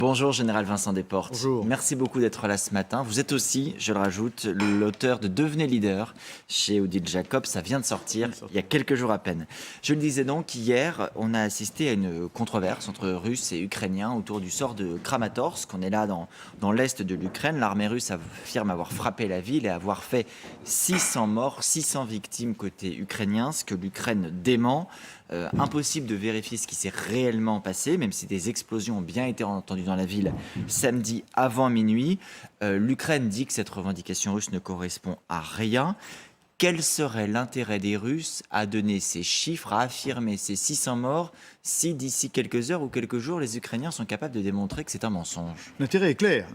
Bonjour Général Vincent Desportes. Bonjour. Merci beaucoup d'être là ce matin. Vous êtes aussi, je le rajoute, l'auteur de Devenez leader chez Odile Jacob. Ça vient de sortir il y a quelques jours à peine. Je le disais donc, hier, on a assisté à une controverse entre Russes et Ukrainiens autour du sort de Kramatorsk. On est là dans l'est de l'Ukraine. L'armée russe affirme avoir frappé la ville et avoir fait 600 morts, 600 victimes côté ukrainien, ce que l'Ukraine dément. Impossible de vérifier ce qui s'est réellement passé, même si des explosions ont bien été entendues dans la ville samedi avant minuit. L'Ukraine dit que cette revendication russe ne correspond à rien. Quel serait l'intérêt des Russes à donner ces chiffres, à affirmer ces 600 morts, si d'ici quelques heures ou quelques jours, les Ukrainiens sont capables de démontrer que c'est un mensonge? L'intérêt est clair.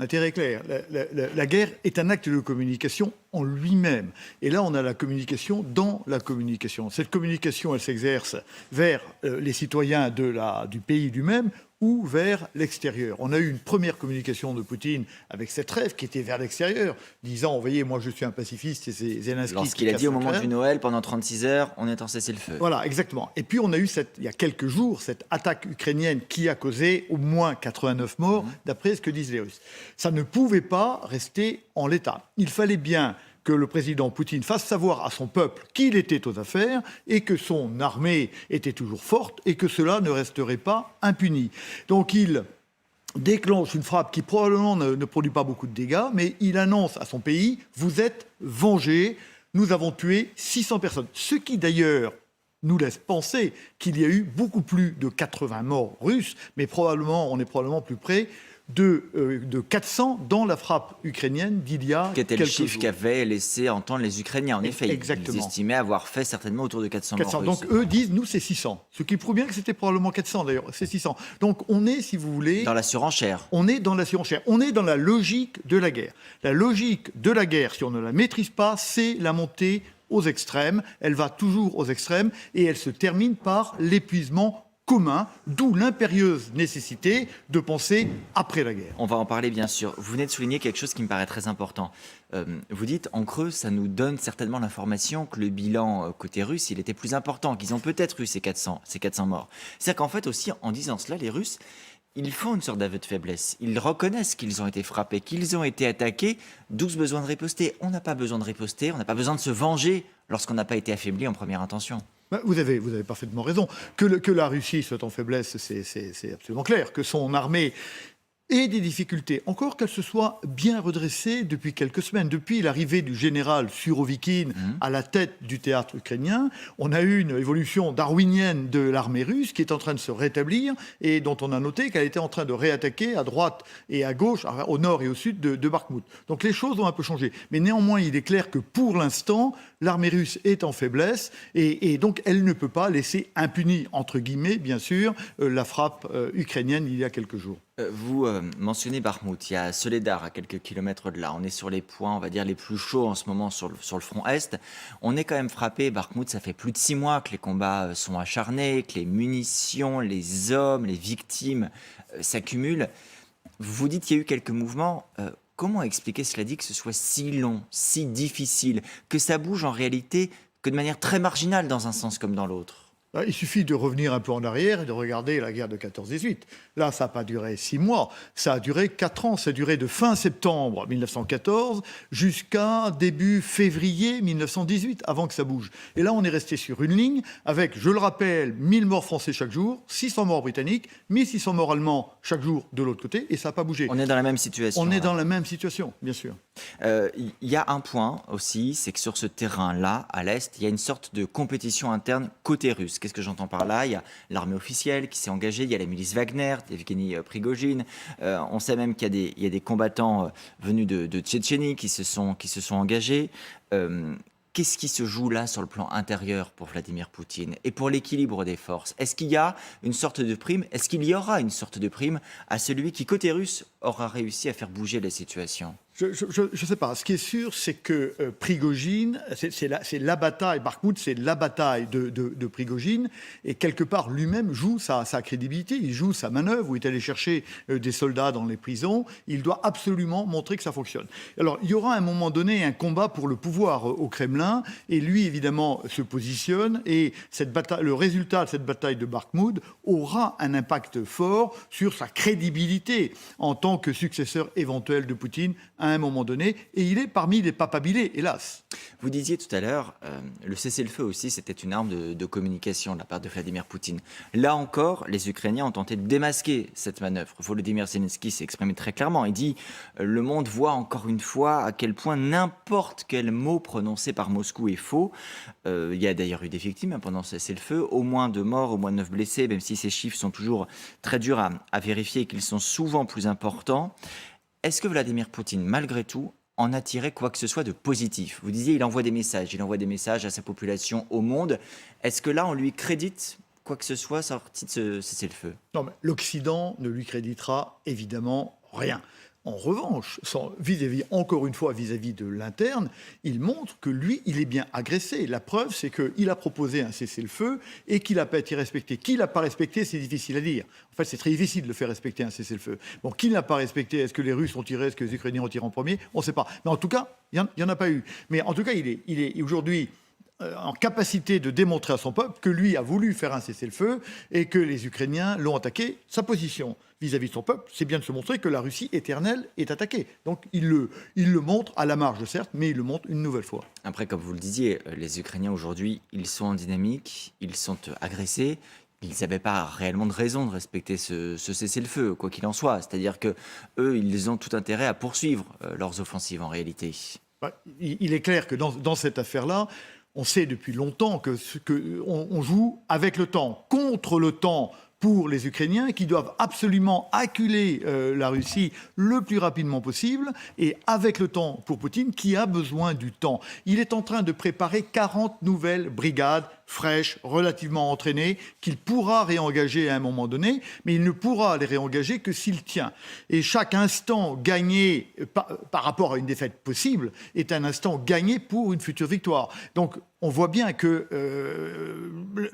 La guerre est un acte de communication en lui-même. Et là, on a la communication dans la communication. Cette communication, elle s'exerce vers les citoyens du pays lui-même ou vers l'extérieur. On a eu une première communication de Poutine avec cette rêve qui était vers l'extérieur, disant, vous voyez, moi je suis un pacifiste et c'est Zelensky. Lorsqu'il a dit au moment du Noël, pendant 36 heures, on est en cessez-le-feu. Voilà, exactement. Et puis on a eu, il y a quelques jours, cette attaque ukrainienne qui a causé au moins 89 morts, d'après ce que disent les Russes. Ça ne pouvait pas rester en l'état. Il fallait bien que le président Poutine fasse savoir à son peuple qu'il était aux affaires et que son armée était toujours forte et que cela ne resterait pas impuni. Donc il déclenche une frappe qui probablement ne produit pas beaucoup de dégâts, mais il annonce à son pays « vous êtes vengés, nous avons tué 600 personnes ». Ce qui d'ailleurs nous laisse penser qu'il y a eu beaucoup plus de 80 morts russes, mais on est probablement plus près de 400 dans la frappe ukrainienne d'il y a quelques jours. Quel était le chiffre qu'avaient laissé entendre les Ukrainiens? En effet, exactement. Ils estimaient avoir fait certainement autour de 400 morts russes. Donc eux disent, nous c'est 600. Ce qui prouve bien que c'était probablement 400 d'ailleurs, c'est 600. Donc on est, si vous voulez... Dans la surenchère. On est dans la surenchère. On est dans la logique de la guerre. La logique de la guerre, si on ne la maîtrise pas, c'est la montée aux extrêmes. Elle va toujours aux extrêmes et elle se termine par l'épuisement commun, d'où l'impérieuse nécessité de penser après la guerre. On va en parler bien sûr. Vous venez de souligner quelque chose qui me paraît très important. Vous dites, en creux, ça nous donne certainement l'information que le bilan côté russe, il était plus important, qu'ils ont peut-être eu ces 400 morts. C'est-à-dire qu'en fait aussi, en disant cela, les Russes, ils font une sorte d'aveu de faiblesse. Ils reconnaissent qu'ils ont été frappés, qu'ils ont été attaqués, d'où ce besoin de riposter. On n'a pas besoin de riposter, on n'a pas besoin de se venger lorsqu'on n'a pas été affaibli en première intention. Vous avez parfaitement raison. Que la Russie soit en faiblesse, c'est absolument clair. Que son armée ait des difficultés, encore qu'elle se soit bien redressée depuis quelques semaines. Depuis l'arrivée du général Surovikin à la tête du théâtre ukrainien, on a eu une évolution darwinienne de l'armée russe qui est en train de se rétablir et dont on a noté qu'elle était en train de réattaquer à droite et à gauche, au nord et au sud de Bakhmout. Donc les choses ont un peu changé. Mais néanmoins, il est clair que pour l'instant, l'armée russe est en faiblesse et donc elle ne peut pas laisser impunie, entre guillemets, bien sûr, la frappe ukrainienne il y a quelques jours. Vous mentionnez Bakhmout, il y a Soledar à quelques kilomètres de là. On est sur les points, on va dire, les plus chauds en ce moment sur le front Est. On est quand même frappé, Bakhmout, ça fait plus de 6 mois que les combats sont acharnés, que les munitions, les hommes, les victimes s'accumulent. Vous dites qu'il y a eu quelques mouvements. Comment expliquer cela dit que ce soit si long, si difficile, que ça bouge en réalité que de manière très marginale dans un sens comme dans l'autre? Il suffit de revenir un peu en arrière et de regarder la guerre de 14-18. Là, ça n'a pas duré 6 mois, ça a duré 4 ans. Ça a duré de fin septembre 1914 jusqu'à début février 1918, avant que ça bouge. Et là, on est resté sur une ligne avec, je le rappelle, 1000 morts français chaque jour, 600 morts britanniques, 1600 morts allemands chaque jour de l'autre côté, et ça n'a pas bougé. On est dans la même situation. On est dans la même situation, bien sûr. Il y a un point aussi, c'est que sur ce terrain-là, à l'Est, il y a une sorte de compétition interne côté russe. Qu'est-ce que j'entends par là? Il y a l'armée officielle qui s'est engagée, il y a la milice Wagner, Evgeny Prigojine. On sait même qu'il y a des combattants venus de Tchétchénie qui se sont engagés. Qu'est-ce qui se joue là sur le plan intérieur pour Vladimir Poutine et pour l'équilibre des forces? Est-ce qu'il y a une sorte de prime? Est-ce qu'il y aura une sorte de prime à celui qui, côté russe, aura réussi à faire bouger la situation? Je sais pas. Ce qui est sûr, c'est que Prigojine, c'est la bataille, Bakhmout, c'est la bataille de Prigojine, et quelque part, lui-même joue sa crédibilité, il joue sa manœuvre, où il est allé chercher des soldats dans les prisons, il doit absolument montrer que ça fonctionne. Alors, il y aura à un moment donné un combat pour le pouvoir au Kremlin, et lui, évidemment, se positionne, et le résultat de cette bataille de Bakhmout aura un impact fort sur sa crédibilité en tant que successeur éventuel de Poutine à un moment donné, et il est parmi les papabilés, hélas. Vous disiez tout à l'heure, le cessez-le-feu aussi, c'était une arme de communication de la part de Vladimir Poutine. Là encore, les Ukrainiens ont tenté de démasquer cette manœuvre. Volodymyr Zelensky s'est exprimé très clairement. Il dit le monde voit encore une fois à quel point n'importe quel mot prononcé par Moscou est faux. Il y a d'ailleurs eu des victimes pendant ce cessez-le-feu, au moins 2 morts, au moins 9 blessés, même si ces chiffres sont toujours très durs à vérifier et qu'ils sont souvent plus importants. Est-ce que Vladimir Poutine, malgré tout, en a tiré quoi que ce soit de positif? Vous disiez, il envoie des messages à sa population, au monde. Est-ce que là, on lui crédite quoi que ce soit sorti de ce cessez-le-feu? Non, mais l'Occident ne lui créditera évidemment rien. En revanche, encore une fois, vis-à-vis de l'interne, il montre que lui, il est bien agressé. La preuve, c'est qu'il a proposé un cessez-le-feu et qu'il n'a pas été respecté. Qui l'a pas respecté, c'est difficile à dire. En fait, c'est très difficile de le faire respecter un cessez-le-feu. Bon, qui ne l'a pas respecté? Est-ce que les Russes ont tiré? Est-ce que les Ukrainiens ont tiré en premier? On ne sait pas. Mais en tout cas, il n'y en a pas eu. Mais en tout cas, il est aujourd'hui en capacité de démontrer à son peuple que lui a voulu faire un cessez-le-feu et que les Ukrainiens l'ont attaqué. Sa position vis-à-vis de son peuple, c'est bien de se montrer que la Russie éternelle est attaquée. Donc il le montre à la marge, certes, mais il le montre une nouvelle fois. Après, comme vous le disiez, les Ukrainiens aujourd'hui, ils sont en dynamique, ils sont agressés. Ils n'avaient pas réellement de raison de respecter ce cessez-le-feu, quoi qu'il en soit. C'est-à-dire que eux, ils ont tout intérêt à poursuivre leurs offensives en réalité. Il est clair que dans cette affaire-là, on sait depuis longtemps qu'on joue avec le temps, contre le temps pour les Ukrainiens qui doivent absolument acculer la Russie le plus rapidement possible et avec le temps pour Poutine qui a besoin du temps. Il est en train de préparer 40 nouvelles brigades fraîches, relativement entraînées, qu'il pourra réengager à un moment donné, mais il ne pourra les réengager que s'il tient. Et chaque instant gagné par rapport à une défaite possible est un instant gagné pour une future victoire. Donc on voit bien que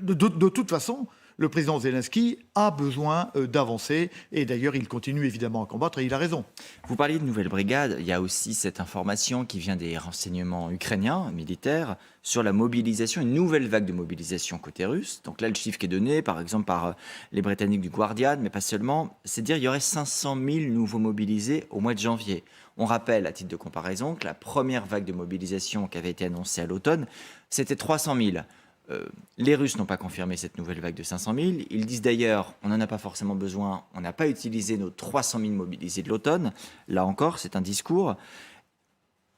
de toute façon, le président Zelensky a besoin d'avancer et d'ailleurs il continue évidemment à combattre et il a raison. Vous parliez de nouvelles brigades, il y a aussi cette information qui vient des renseignements ukrainiens, militaires, sur la mobilisation, une nouvelle vague de mobilisation côté russe. Donc là le chiffre qui est donné par exemple par les Britanniques du Guardian, mais pas seulement, c'est dire qu'il y aurait 500 000 nouveaux mobilisés au mois de janvier. On rappelle à titre de comparaison que la première vague de mobilisation qui avait été annoncée à l'automne, c'était 300 000. Les Russes n'ont pas confirmé cette nouvelle vague de 500 000. Ils disent d'ailleurs, on n'en a pas forcément besoin, on n'a pas utilisé nos 300 000 mobilisés de l'automne. Là encore, c'est un discours.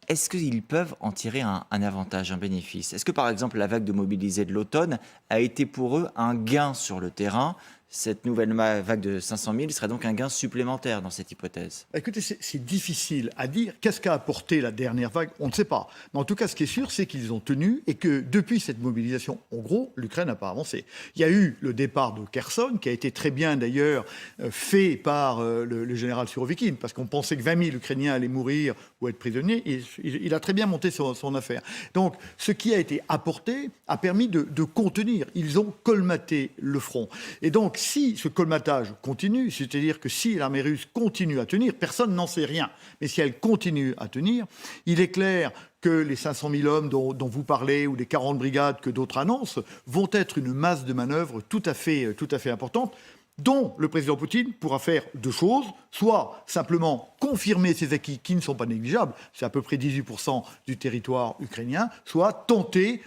Est-ce qu'ils peuvent en tirer un avantage, un bénéfice? Est-ce que par exemple la vague de mobilisés de l'automne a été pour eux un gain sur le terrain? Cette nouvelle vague de 500 000 serait donc un gain supplémentaire dans cette hypothèse. Écoutez, c'est difficile à dire. Qu'est-ce qu'a apporté la dernière vague? On ne sait pas. Mais en tout cas, ce qui est sûr, c'est qu'ils ont tenu et que depuis cette mobilisation, en gros, l'Ukraine n'a pas avancé. Il y a eu le départ de Kherson, qui a été très bien d'ailleurs fait par le général Surovikin, parce qu'on pensait que 20 000 Ukrainiens allaient mourir ou être prisonniers. Et il a très bien monté son affaire. Donc, ce qui a été apporté a permis de contenir. Ils ont colmaté le front. Et donc, si ce colmatage continue, c'est-à-dire que si l'armée russe continue à tenir, personne n'en sait rien, mais si elle continue à tenir, il est clair que les 500 000 hommes dont vous parlez ou les 40 brigades que d'autres annoncent vont être une masse de manœuvre tout à fait importante, dont le président Poutine pourra faire 2 choses, soit simplement confirmer ses acquis qui ne sont pas négligeables, c'est à peu près 18% du territoire ukrainien, soit tenter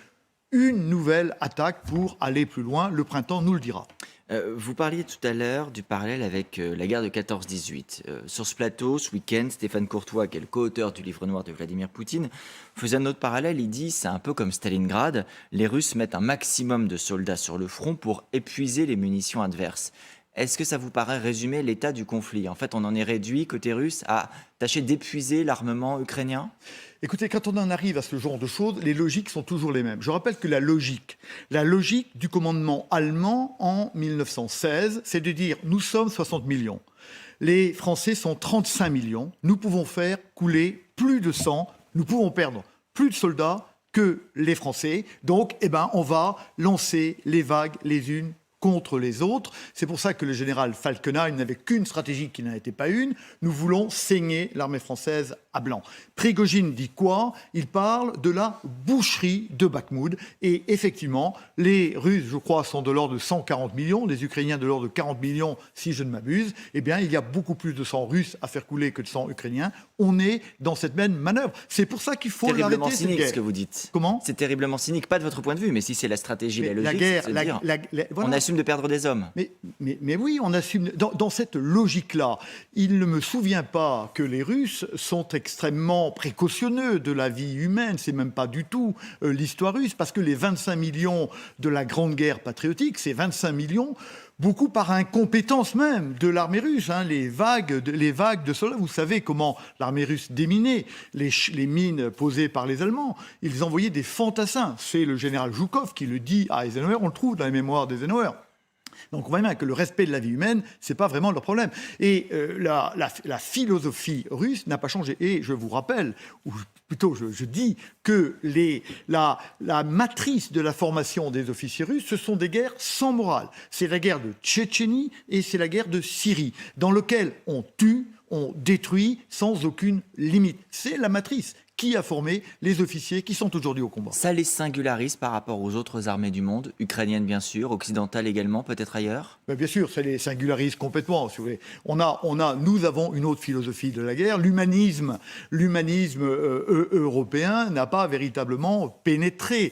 une nouvelle attaque pour aller plus loin. Le printemps nous le dira. Vous parliez tout à l'heure du parallèle avec la guerre de 14-18. Sur ce plateau, ce week-end, Stéphane Courtois, qui est le co-auteur du livre noir de Vladimir Poutine, faisait un autre parallèle. Il dit c'est un peu comme Stalingrad. Les Russes mettent un maximum de soldats sur le front pour épuiser les munitions adverses. Est-ce que ça vous paraît résumer l'état du conflit? En fait, on en est réduit, côté russe, à tâcher d'épuiser l'armement ukrainien? Écoutez, quand on en arrive à ce genre de choses, les logiques sont toujours les mêmes. Je rappelle que la logique du commandement allemand en 1916, c'est de dire nous sommes 60 millions. Les Français sont 35 millions. Nous pouvons faire couler plus de sang, nous pouvons perdre plus de soldats que les Français. Donc, on va lancer les vagues les unes contre les autres. C'est pour ça que le général Falkenhayn n'avait qu'une stratégie qui n'en était pas une. Nous voulons saigner l'armée française à blanc. Prigojine dit quoi? Il parle de la boucherie de Bakhmout. Et effectivement, les Russes, je crois, sont de l'ordre de 140 millions, les Ukrainiens de l'ordre de 40 millions, si je ne m'abuse. Eh bien, il y a beaucoup plus de sang russe à faire couler que de sang ukrainien. On est dans cette même manœuvre. C'est pour ça qu'il faut l'arrêter, cette guerre. C'est terriblement cynique, ce que vous dites. Comment? C'est terriblement cynique, pas de votre point de vue, mais si c'est la stratégie, la logique, c'est de dire, voilà. On assume de perdre des hommes. Mais oui, on assume. Dans cette logique-là, il ne me souvient pas que les Russes sont extrêmement précautionneux de la vie humaine. C'est même pas du tout l'histoire russe, parce que les 25 millions de la Grande Guerre patriotique, c'est 25 millions, beaucoup par incompétence même de l'armée russe. Les vagues de soldats. Vous savez comment l'armée russe déminait les mines posées par les Allemands. Ils envoyaient des fantassins. C'est le général Zhukov qui le dit à Eisenhower. On le trouve dans les mémoires d'Eisenhower. Donc on voit bien que le respect de la vie humaine, c'est pas vraiment leur problème. Et la philosophie russe n'a pas changé. Et je vous rappelle, ou plutôt je dis que la matrice de la formation des officiers russes, ce sont des guerres sans morale. C'est la guerre de Tchétchénie et c'est la guerre de Syrie, dans lequel on tue, on détruit sans aucune limite. C'est la matrice qui a formé les officiers qui sont aujourd'hui au combat. Ça les singularise par rapport aux autres armées du monde, ukrainiennes bien sûr, occidentales également, peut-être ailleurs? Bien sûr, ça les singularise complètement, si vous voulez. Nous avons une autre philosophie de la guerre. L'humanisme européen n'a pas véritablement pénétré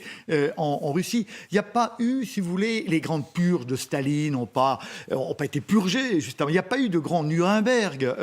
en Russie. Il n'y a pas eu, si vous voulez, les grandes purges de Staline n'ont pas été purgées, justement. Il n'y a pas eu de grand Nuremberg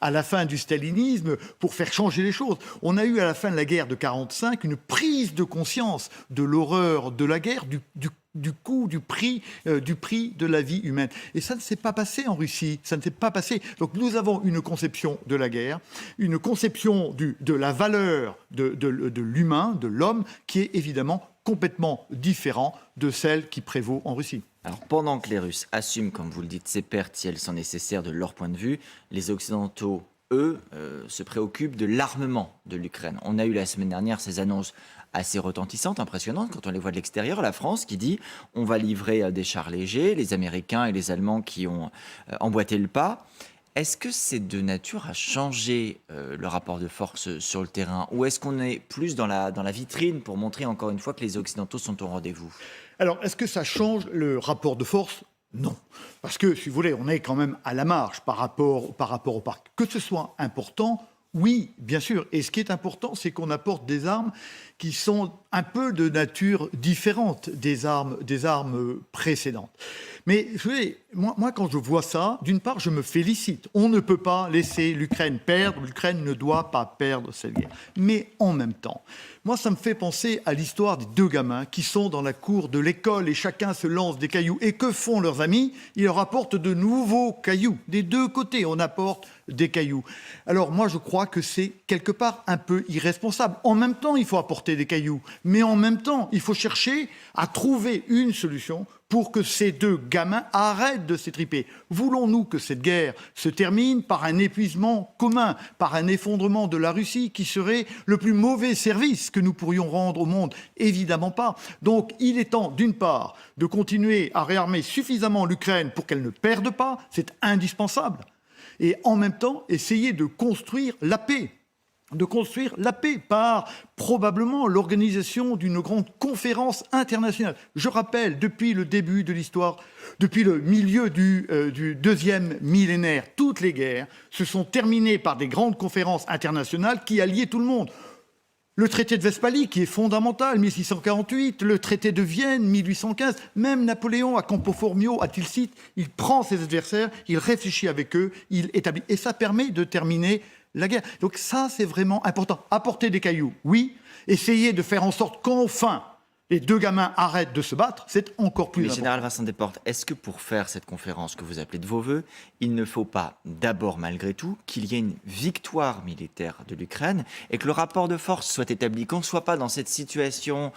à la fin du stalinisme pour faire changer les choses. On a eu à la fin de la guerre de 1945 une prise de conscience de l'horreur de la guerre, du coût, du prix de la vie humaine. Et ça ne s'est pas passé en Russie, ça ne s'est pas passé. Donc nous avons une conception de la guerre, une conception de la valeur de l'humain, de l'homme, qui est évidemment complètement différent de celle qui prévaut en Russie. Alors, pendant que les Russes assument, comme vous le dites, ces pertes, si elles sont nécessaires de leur point de vue, les Occidentaux, eux, se préoccupent de l'armement de l'Ukraine. On a eu la semaine dernière ces annonces assez retentissantes, impressionnantes, quand on les voit de l'extérieur. La France qui dit on va livrer des chars légers, les Américains et les Allemands qui ont emboîté le pas. Est-ce que c'est de nature à changer le rapport de force sur le terrain, ou est-ce qu'on est plus dans la vitrine pour montrer encore une fois que les Occidentaux sont au rendez-vous? Alors, est-ce que ça change le rapport de force? Non. Parce que, si vous voulez, on est quand même à la marge par rapport au parc. Que ce soit important, oui, bien sûr. Et ce qui est important, c'est qu'on apporte des armes qui sont un peu de nature différente des armes précédentes. Mais vous savez, moi, quand je vois ça, d'une part, je me félicite. On ne peut pas laisser l'Ukraine perdre. L'Ukraine ne doit pas perdre cette guerre. Mais en même temps, moi, ça me fait penser à l'histoire des deux gamins qui sont dans la cour de l'école et chacun se lance des cailloux. Et que font leurs amis? Ils leur apportent de nouveaux cailloux. Des deux côtés, on apporte des cailloux. Alors moi, je crois que c'est quelque part un peu irresponsable. En même temps, il faut apporter des cailloux. Mais en même temps, il faut chercher à trouver une solution pour que ces deux gamins arrêtent de s'étriper. Voulons-nous que cette guerre se termine par un épuisement commun, par un effondrement de la Russie qui serait le plus mauvais service que nous pourrions rendre au monde? Évidemment pas. Donc il est temps, d'une part, de continuer à réarmer suffisamment l'Ukraine pour qu'elle ne perde pas, c'est indispensable, et en même temps essayer de construire la paix. Par probablement l'organisation d'une grande conférence internationale. Je rappelle, depuis le début de l'histoire, depuis le milieu du deuxième millénaire, toutes les guerres se sont terminées par des grandes conférences internationales qui alliaient tout le monde. Le traité de Westphalie, qui est fondamental, 1648, le traité de Vienne, 1815, même Napoléon à Campo Formio, à Tilsit, il prend ses adversaires, il réfléchit avec eux, il établit. Et ça permet de terminer la guerre. Donc ça, c'est vraiment important. Apporter des cailloux, oui. Essayer de faire en sorte qu'enfin les deux gamins arrêtent de se battre, c'est encore plus important. Général Vincent Desportes, est-ce que pour faire cette conférence que vous appelez de vos voeux, il ne faut pas d'abord, malgré tout, qu'il y ait une victoire militaire de l'Ukraine et que le rapport de force soit établi, qu'on ne soit pas dans cette situation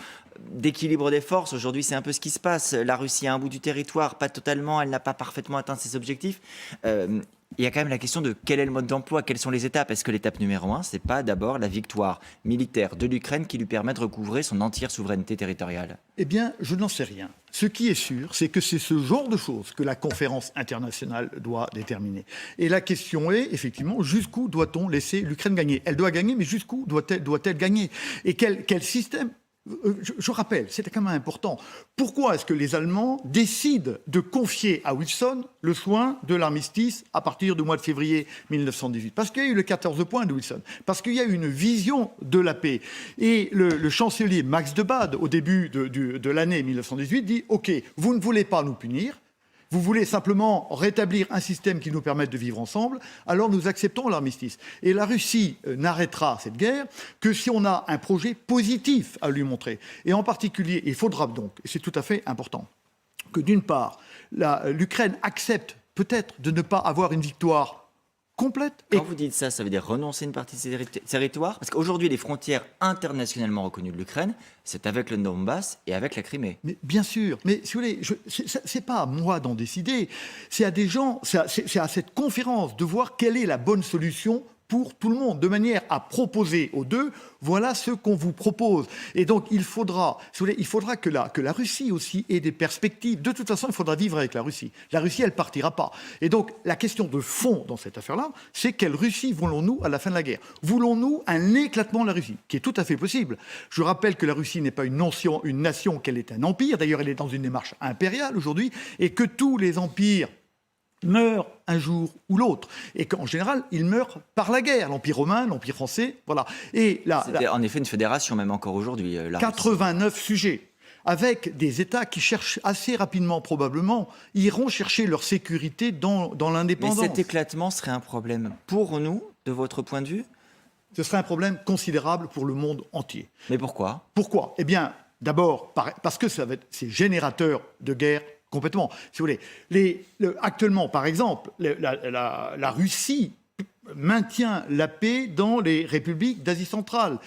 d'équilibre des forces? Aujourd'hui, c'est un peu ce qui se passe. La Russie a un bout du territoire, pas totalement, elle n'a pas parfaitement atteint ses objectifs. Il y a quand même la question de quel est le mode d'emploi, quelles sont les étapes. Est-ce que l'étape numéro 1, c'est pas d'abord la victoire militaire de l'Ukraine qui lui permet de recouvrer son entière souveraineté territoriale? Eh bien, je n'en sais rien. Ce qui est sûr, c'est que c'est ce genre de choses que la conférence internationale doit déterminer. Et la question est, effectivement, jusqu'où doit-on laisser l'Ukraine gagner? Elle doit gagner, mais jusqu'où doit-elle gagner? Et quel système? Je rappelle, c'est quand même important. Pourquoi est-ce que les Allemands décident de confier à Wilson le soin de l'armistice à partir du mois de février 1918? Parce qu'il y a eu le 14 points de Wilson, parce qu'il y a eu une vision de la paix. Et le chancelier Max de Bade, au début de l'année 1918, dit « Ok, vous ne voulez pas nous punir, vous voulez simplement rétablir un système qui nous permette de vivre ensemble, alors nous acceptons l'armistice. » Et la Russie n'arrêtera cette guerre que si on a un projet positif à lui montrer. Et en particulier, il faudra donc, et c'est tout à fait important, que d'une part, l'Ukraine accepte peut-être de ne pas avoir une victoire complète. Quand vous dites ça, ça veut dire renoncer une partie de ses territoires? Parce qu'aujourd'hui, les frontières internationalement reconnues de l'Ukraine, c'est avec le Donbass et avec la Crimée. Mais bien sûr, mais si vous voulez, c'est pas à moi d'en décider, c'est à des gens, c'est à cette conférence de voir quelle est la bonne solution pour tout le monde, de manière à proposer aux deux, voilà ce qu'on vous propose. Et donc, il faudra, si vous voulez, il faudra que la Russie aussi ait des perspectives. De toute façon, il faudra vivre avec la Russie. La Russie, elle partira pas. Et donc, la question de fond dans cette affaire-là, c'est quelle Russie voulons-nous à la fin de la guerre? Voulons-nous un éclatement de la Russie, qui est tout à fait possible? Je rappelle que la Russie n'est pas une nation, qu'elle est un empire. D'ailleurs, elle est dans une démarche impériale aujourd'hui, et que tous les empires meurent un jour ou l'autre. Et qu'en général, ils meurent par la guerre. L'Empire romain, l'Empire français, voilà. Et c'était en effet une fédération, même encore aujourd'hui. 89 sujets, avec des États qui cherchent assez rapidement, probablement, iront chercher leur sécurité dans l'indépendance. Mais cet éclatement serait un problème pour nous, de votre point de vue? Ce serait un problème considérable pour le monde entier. Mais pourquoi? Pourquoi? Eh bien, d'abord, parce que c'est générateur de guerre. Complètement. Si vous voulez, actuellement, par exemple, la Russie maintient la paix dans les républiques d'Asie centrale,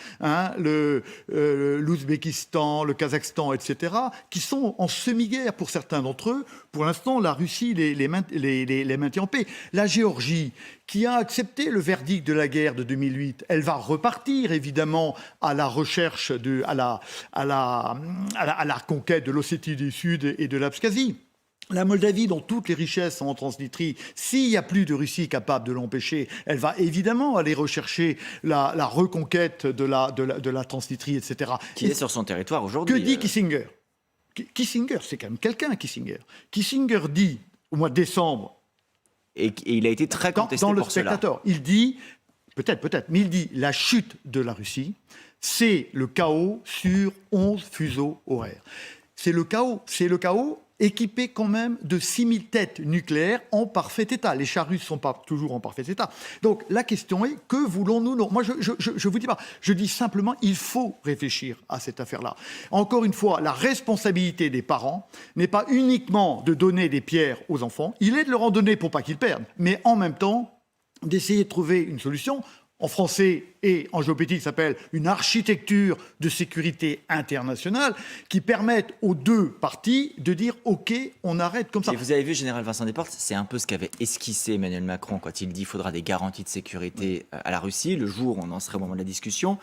l'Ouzbékistan, le Kazakhstan, etc., qui sont en semi-guerre pour certains d'entre eux. Pour l'instant, la Russie les maintient en paix. La Géorgie, qui a accepté le verdict de la guerre de 2008, elle va repartir évidemment à la recherche, à la conquête de l'Ossétie du Sud et de l'Abkhazie. La Moldavie, dont toutes les richesses sont en Transnistrie, s'il n'y a plus de Russie capable de l'empêcher, elle va évidemment aller rechercher la reconquête de la Transnistrie, etc. Qui est sur son territoire aujourd'hui. Que dit Kissinger? Kissinger, c'est quand même quelqu'un, Kissinger. Kissinger dit, au mois de décembre... Et il a été très contesté dans pour Le Spectateur, il dit, peut-être, mais il dit la chute de la Russie, c'est le chaos sur 11 fuseaux horaires. C'est le chaos équipé quand même de 6000 têtes nucléaires en parfait état. Les chars russes ne sont pas toujours en parfait état. Donc la question est, que voulons-nous? Moi, je vous dis pas. Je dis simplement, il faut réfléchir à cette affaire-là. Encore une fois, la responsabilité des parents n'est pas uniquement de donner des pierres aux enfants. Il est de leur en donner pour pas qu'ils perdent. Mais en même temps, d'essayer de trouver une solution. En français et en géopolitique, ça s'appelle une architecture de sécurité internationale qui permette aux deux parties de dire « Ok, on arrête comme ça ». Et vous avez vu, général Vincent Desportes, c'est un peu ce qu'avait esquissé Emmanuel Macron quand il dit qu'il faudra des garanties de sécurité à la Russie, le jour où on en serait au moment de la discussion.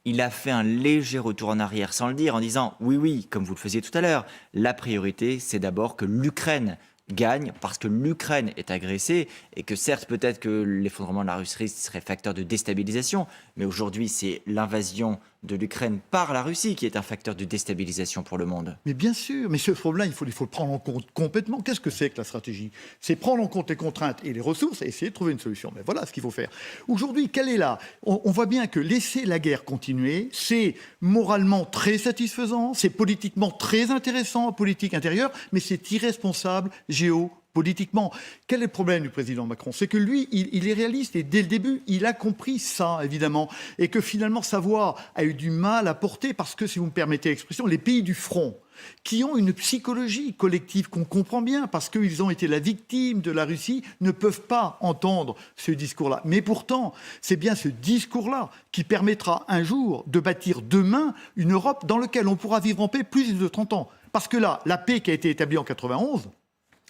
Il a fait un léger retour en arrière, sans le dire, en disant « Oui, comme vous le faisiez tout à l'heure, la priorité, c'est d'abord que l'Ukraine gagne parce que l'Ukraine est agressée et que certes peut-être que l'effondrement de la Russie serait facteur de déstabilisation, mais aujourd'hui c'est l'invasion de l'Ukraine par la Russie qui est un facteur de déstabilisation pour le monde. Mais bien sûr, mais ce problème, il faut le prendre en compte complètement. Qu'est-ce que c'est que la stratégie? C'est prendre en compte les contraintes et les ressources et essayer de trouver une solution. Mais voilà ce qu'il faut faire. Aujourd'hui, quelle est là? On voit bien que laisser la guerre continuer, c'est moralement très satisfaisant, c'est politiquement très intéressant en politique intérieure, mais c'est irresponsable géopolitiquement. Quel est le problème du président Macron? C'est que lui, il est réaliste et dès le début, il a compris ça, évidemment, et que finalement, sa voix a eu du mal à porter parce que, si vous me permettez l'expression, les pays du front, qui ont une psychologie collective qu'on comprend bien, parce qu'ils ont été la victime de la Russie, ne peuvent pas entendre ce discours-là. Mais pourtant, c'est bien ce discours-là qui permettra un jour de bâtir demain une Europe dans laquelle on pourra vivre en paix plus de 30 ans. Parce que là, la paix qui a été établie en 91,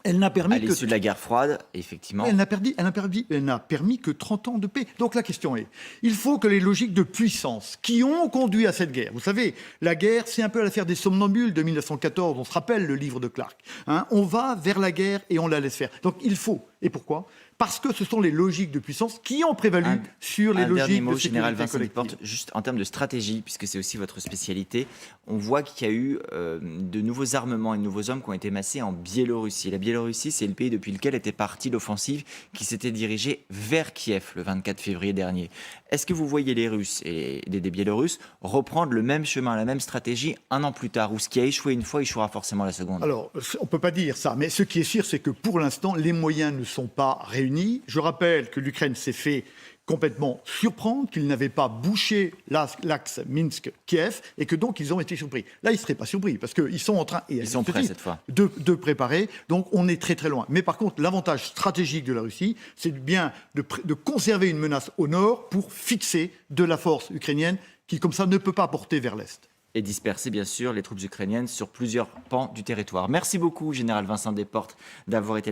Elle n'a À permis que l'issue de la guerre froide, effectivement. elle n'a permis que 30 ans de paix. Donc la question est, il faut que les logiques de puissance qui ont conduit à cette guerre, vous savez, la guerre, c'est un peu l'affaire des somnambules de 1914, on se rappelle le livre de Clark. Hein, on va vers la guerre et on la laisse faire. Donc il faut. Et pourquoi ? Parce que ce sont les logiques de puissance qui ont prévalu sur les Un dernier logiques mot, de Général sécurité Vincent collective. Desportes, juste en termes de stratégie, puisque c'est aussi votre spécialité, on voit qu'il y a eu de nouveaux armements et de nouveaux hommes qui ont été massés en Biélorussie. La Biélorussie, c'est le pays depuis lequel était partie l'offensive qui s'était dirigée vers Kiev le 24 février dernier. Est-ce que vous voyez les Russes et des Biélorusses reprendre le même chemin, la même stratégie un an plus tard, où ce qui a échoué une fois échouera forcément la seconde? Alors, on ne peut pas dire ça, mais ce qui est sûr, c'est que pour l'instant, les moyens ne sont pas réunis. Je rappelle que l'Ukraine s'est fait complètement surprendre, qu'ils n'avaient pas bouché l'axe Minsk-Kiev et que donc ils ont été surpris. Là, ils ne seraient pas surpris parce qu'ils sont en train, Ils sont prêts cette fois. de préparer. Donc, on est très très loin. Mais par contre, l'avantage stratégique de la Russie, c'est bien de conserver une menace au nord pour fixer de la force ukrainienne qui, comme ça, ne peut pas porter vers l'est. Et disperser, bien sûr, les troupes ukrainiennes sur plusieurs pans du territoire. Merci beaucoup, Général Vincent Desportes, d'avoir été là.